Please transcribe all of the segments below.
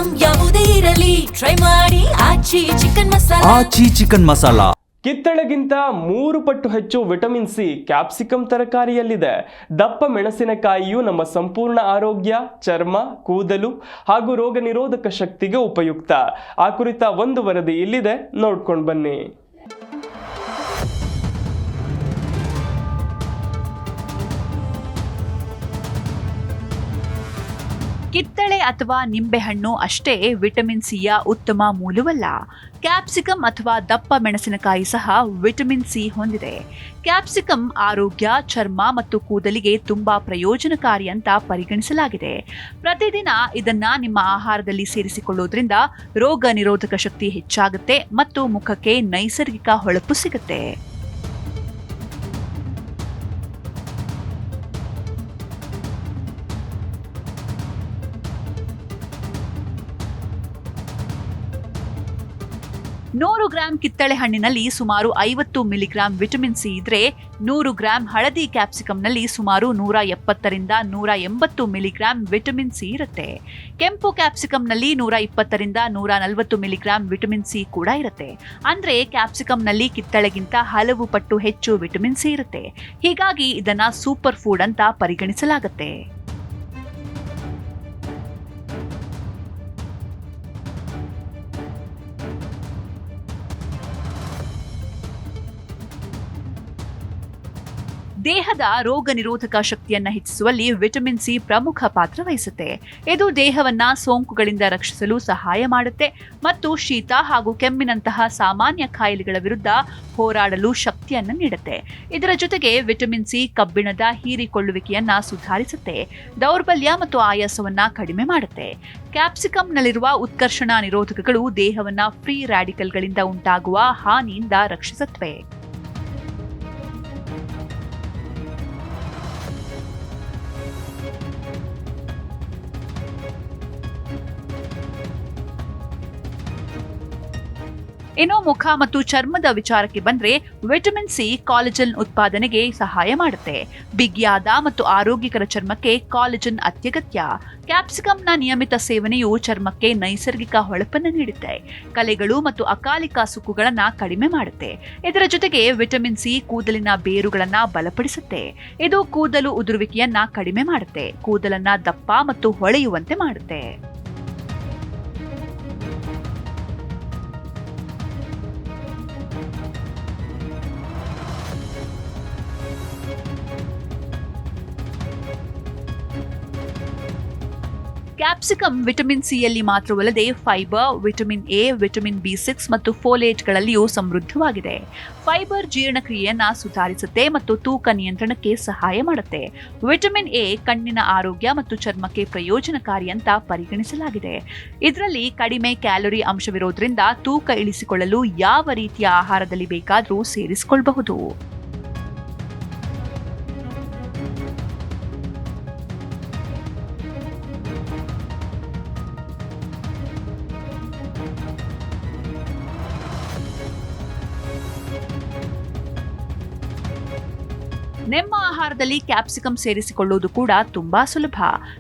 Item ಯಾವುದೇ ಇರಲಿ try ಮಾಡಿ ಆಚಿ ಚಿಕನ್ ಮಸಾಲಾ. ಕಿತ್ತಳೆಗಿಂತ 3 ಪಟ್ಟು ಹೆಚ್ಚು ವಿಟಮಿನ್ ಸಿ ಕ್ಯಾಪ್ಸಿಕಮ್ ತರಕಾರಿಯಲ್ಲಿದೆ. ದಪ್ಪ ಮೆಣಸಿನಕಾಯಿಯು ನಮ್ಮ ಸಂಪೂರ್ಣ ಆರೋಗ್ಯ, ಚರ್ಮ, ಕೂದಲು ಹಾಗೂ ರೋಗ ನಿರೋಧಕ ಶಕ್ತಿಗೆ ಉಪಯುಕ್ತ. ಆ ಕುರಿತ ಒಂದು ವರದಿ ಇಲ್ಲಿದೆ, ನೋಡ್ಕೊಂಡು ಬನ್ನಿ. ಕಿತ್ತಳೆ ಅಥವಾ ನಿಂಬೆಹಣ್ಣು ಅಷ್ಟೇ ವಿಟಮಿನ್ ಸಿಯ ಉತ್ತಮ ಮೂಲವಲ್ಲ. ಕ್ಯಾಪ್ಸಿಕಮ್ ಅಥವಾ ದಪ್ಪ ಮೆಣಸಿನಕಾಯಿ ಸಹ ವಿಟಮಿನ್ ಸಿ ಹೊಂದಿದೆ. ಕ್ಯಾಪ್ಸಿಕಮ್ ಆರೋಗ್ಯ, ಚರ್ಮ ಮತ್ತು ಕೂದಲಿಗೆ ತುಂಬಾ ಪ್ರಯೋಜನಕಾರಿ ಅಂತ ಪರಿಗಣಿಸಲಾಗಿದೆ. ಪ್ರತಿದಿನ ಇದನ್ನ ನಿಮ್ಮ ಆಹಾರದಲ್ಲಿ ಸೇರಿಸಿಕೊಳ್ಳೋದ್ರಿಂದ ರೋಗ ನಿರೋಧಕ ಶಕ್ತಿ ಹೆಚ್ಚಾಗುತ್ತೆ ಮತ್ತು ಮುಖಕ್ಕೆ ನೈಸರ್ಗಿಕ ಹೊಳಪು ಸಿಗುತ್ತೆ. ನೂರು ಗ್ರಾಂ ಕಿತ್ತಳೆ ಹಣ್ಣಿನಲ್ಲಿ ಸುಮಾರು 50 ಮಿಲಿಗ್ರಾಂ ವಿಟಮಿನ್ ಸಿ ಇದ್ರೆ, 100 ಗ್ರಾಂ ಹಳದಿ ಕ್ಯಾಪ್ಸಿಕಂನಲ್ಲಿ ಸುಮಾರು 170 ರಿಂದ 180 ಮಿಲಿಗ್ರಾಂ ವಿಟಮಿನ್ ಸಿ ಇರುತ್ತೆ. ಕೆಂಪು ಕ್ಯಾಪ್ಸಿಕಂನಲ್ಲಿ 120 ರಿಂದ 140 ಮಿಲಿಗ್ರಾಂ ವಿಟಮಿನ್ ಸಿ ಕೂಡ ಇರುತ್ತೆ. ಅಂದ್ರೆ ಕ್ಯಾಪ್ಸಿಕಂನಲ್ಲಿ ಕಿತ್ತಳೆಗಿಂತ ಹಲವು ಪಟ್ಟು ಹೆಚ್ಚು ವಿಟಮಿನ್ ಸಿ ಇರುತ್ತೆ. ಹೀಗಾಗಿ ಇದನ್ನ ಸೂಪರ್ ಫುಡ್ ಅಂತ ಪರಿಗಣಿಸಲಾಗುತ್ತೆ. ದೇಹದ ರೋಗ ನಿರೋಧಕ ಶಕ್ತಿಯನ್ನ ಹೆಚ್ಚಿಸುವಲ್ಲಿ ವಿಟಮಿನ್ ಸಿ ಪ್ರಮುಖ ಪಾತ್ರ ವಹಿಸುತ್ತೆ. ಇದು ದೇಹವನ್ನ ಸೋಂಕುಗಳಿಂದ ರಕ್ಷಿಸಲು ಸಹಾಯ ಮಾಡುತ್ತೆ ಮತ್ತು ಶೀತ ಹಾಗೂ ಕೆಮ್ಮಿನಂತಹ ಸಾಮಾನ್ಯ ಕಾಯಿಲೆಗಳ ವಿರುದ್ಧ ಹೋರಾಡಲು ಶಕ್ತಿಯನ್ನ ನೀಡುತ್ತೆ. ಇದರ ಜೊತೆಗೆ ವಿಟಮಿನ್ ಸಿ ಕಬ್ಬಿಣದ ಹೀರಿಕೊಳ್ಳುವಿಕೆಯನ್ನ ಸುಧಾರಿಸುತ್ತೆ, ದೌರ್ಬಲ್ಯ ಮತ್ತು ಆಯಾಸವನ್ನ ಕಡಿಮೆ ಮಾಡುತ್ತೆ. ಕ್ಯಾಪ್ಸಿಕಂನಲ್ಲಿರುವ ಉತ್ಕರ್ಷಣ ನಿರೋಧಕಗಳು ದೇಹವನ್ನ ಫ್ರೀ ರ್ಯಾಡಿಕಲ್ಗಳಿಂದ ಉಂಟಾಗುವ ಹಾನಿಯಿಂದ ರಕ್ಷಿಸುತ್ತವೆ. ಇನ್ನು ಮುಖ ಮತ್ತು ಚರ್ಮದ ವಿಚಾರಕ್ಕೆ ಬಂದ್ರೆ, ವಿಟಮಿನ್ ಸಿ ಕಾಲಜನ್ ಉತ್ಪಾದನೆಗೆ ಸಹಾಯ ಮಾಡುತ್ತೆ. ಬಿಗಿಯಾದ ಮತ್ತು ಆರೋಗ್ಯಕರ ಚರ್ಮಕ್ಕೆ ಕಾಲಜನ್ ಅತ್ಯಗತ್ಯ. ಕ್ಯಾಪ್ಸಿಕಂನ ನಿಯಮಿತ ಸೇವನೆಯು ಚರ್ಮಕ್ಕೆ ನೈಸರ್ಗಿಕ ಹೊಳಪನ್ನು ನೀಡುತ್ತೆ, ಕಲೆಗಳು ಮತ್ತು ಅಕಾಲಿಕ ಸುಕ್ಕುಗಳನ್ನ ಕಡಿಮೆ ಮಾಡುತ್ತೆ. ಇದರ ಜೊತೆಗೆ ವಿಟಮಿನ್ ಸಿ ಕೂದಲಿನ ಬೇರುಗಳನ್ನ ಬಲಪಡಿಸುತ್ತೆ. ಇದು ಕೂದಲು ಉದುರುವಿಕೆಯನ್ನ ಕಡಿಮೆ ಮಾಡುತ್ತೆ, ಕೂದಲನ್ನ ದಪ್ಪ ಮತ್ತು ಹೊಳೆಯುವಂತೆ ಮಾಡುತ್ತೆ. ಕ್ಯಾಪ್ಸಿಕಮ್ ವಿಟಮಿನ್ ಸಿಯಲ್ಲಿ ಮಾತ್ರವಲ್ಲದೆ ಫೈಬರ್, ವಿಟಮಿನ್ ಎ, ವಿಟಮಿನ್ ಬಿ6 ಮತ್ತು ಫೋಲೇಟ್ಗಳಲ್ಲಿಯೂ ಸಮೃದ್ಧವಾಗಿದೆ. ಫೈಬರ್ ಜೀರ್ಣಕ್ರಿಯೆಯನ್ನ ಸುಧಾರಿಸುತ್ತೆ ಮತ್ತು ತೂಕ ನಿಯಂತ್ರಣಕ್ಕೆ ಸಹಾಯ ಮಾಡುತ್ತೆ. ವಿಟಮಿನ್ ಎ ಕಣ್ಣಿನ ಆರೋಗ್ಯ ಮತ್ತು ಚರ್ಮಕ್ಕೆ ಪ್ರಯೋಜನಕಾರಿ ಅಂತ ಪರಿಗಣಿಸಲಾಗಿದೆ. ಇದರಲ್ಲಿ ಕಡಿಮೆ ಕ್ಯಾಲೋರಿ ಅಂಶವಿರೋದ್ರಿಂದ ತೂಕ ಇಳಿಸಿಕೊಳ್ಳಲು ಯಾವ ರೀತಿಯ ಆಹಾರದಲ್ಲಿ ಬೇಕಾದರೂ ಸೇರಿಸಿಕೊಳ್ಳಬಹುದು. ನಿಮ್ಮ ಆಹಾರದಲ್ಲಿ ಕ್ಯಾಪ್ಸಿಕಮ್ ಸೇರಿಸಿಕೊಳ್ಳುವುದು ಕೂಡ ತುಂಬಾ ಸುಲಭ.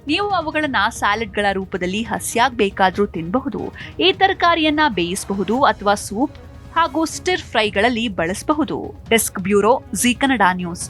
ನೀವು ಅವುಗಳನ್ನ ಸ್ಯಾಲೆಡ್ಗಳ ರೂಪದಲ್ಲಿ ಹಸಿಯಾಗಿ ಬೇಕಾದ್ರೂ ತಿನ್ನಬಹುದು. ಈ ತರಕಾರಿಯನ್ನ ಬೇಯಿಸಬಹುದು ಅಥವಾ ಸೂಪ್ ಹಾಗೂ ಸ್ಟಿರ್ ಫ್ರೈಗಳಲ್ಲಿ ಬಳಸಬಹುದು. Desk bureau, Zee Kannada news.